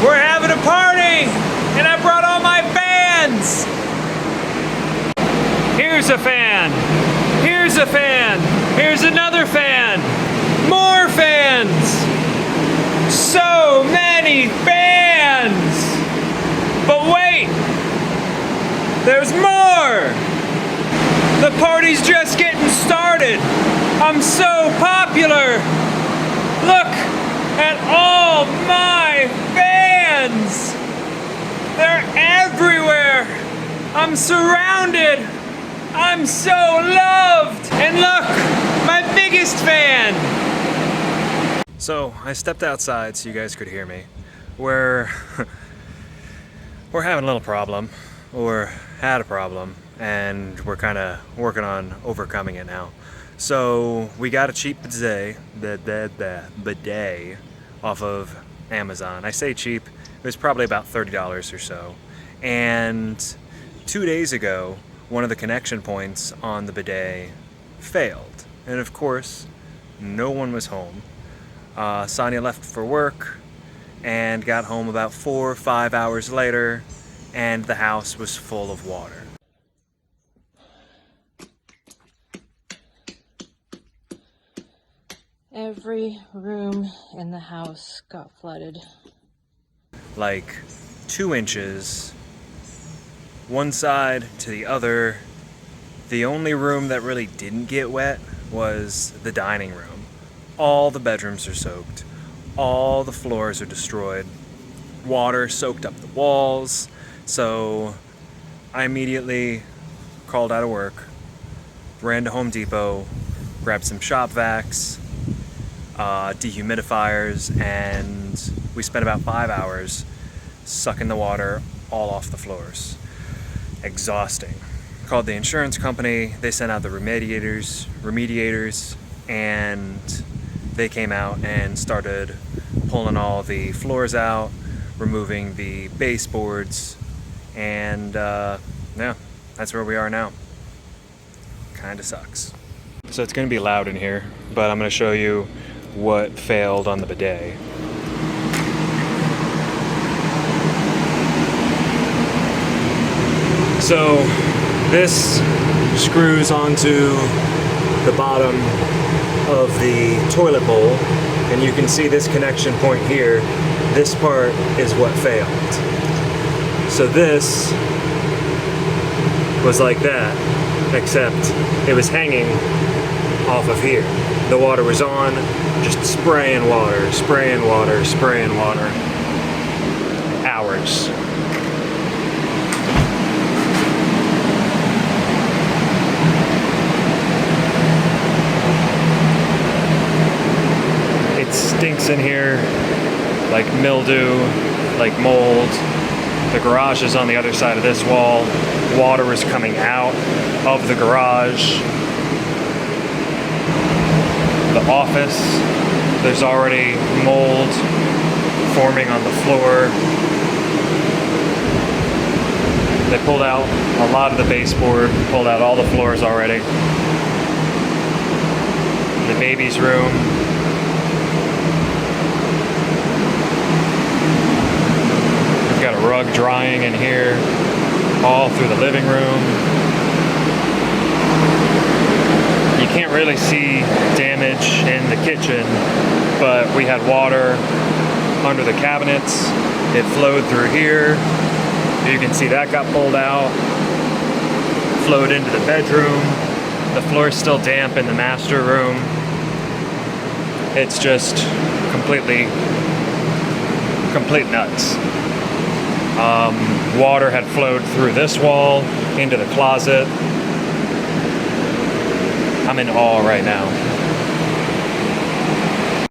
We're having a party, and I brought all my fans. Here's a fan. Here's a fan. Here's another fan. More fans. So many fans. But wait, there's more. The party's just getting started. I'm so popular. Look at all my fans. They're everywhere. I'm surrounded. I'm so loved. And look, my biggest fan. So I stepped outside so you guys could hear me. We're having a little problem, or had a problem, and we're kind of working on overcoming it now. So we got a cheap bidet off of Amazon. I say cheap, it was probably about $30 or so. And 2 days ago, one of the connection points on the bidet failed. And of course, no one was home. Sonya left for work and got home about 4 or 5 hours later, and the house was full of water. Every room in the house got flooded. Like 2 inches, one side to the other. The only room that really didn't get wet was the dining room. All the bedrooms are soaked. All the floors are destroyed. Water soaked up the walls. So I immediately called out of work, ran to Home Depot, grabbed some shop vacs, dehumidifiers, and we spent about 5 hours sucking the water all off the floors. Exhausting. Called the insurance company, they sent out the remediators, and they came out and started pulling all the floors out, removing the baseboards, and yeah, that's where we are now. Kinda sucks. So it's gonna be loud in here, but I'm gonna show you what failed on the bidet. So this screws onto the bottom of the toilet bowl, and you can see this connection point here. This part is what failed. So this was like that, except it was hanging off of here. The water was on, just spraying water, spraying water, spraying water. Hours. It stinks in here like mildew, like mold. The garage is on the other side of this wall. Water is coming out of the garage. The office, there's already mold forming on the floor. They pulled out a lot of the baseboard, pulled out all the floors already. The baby's room. We've got a rug drying in here, all through the living room. You can't really see damage in the kitchen, but we had water under the cabinets. It flowed through here. You can see that got pulled out, flowed into the bedroom. The floor's still damp in the master room. It's just complete nuts. Water had flowed through this wall into the closet. I'm in awe right now.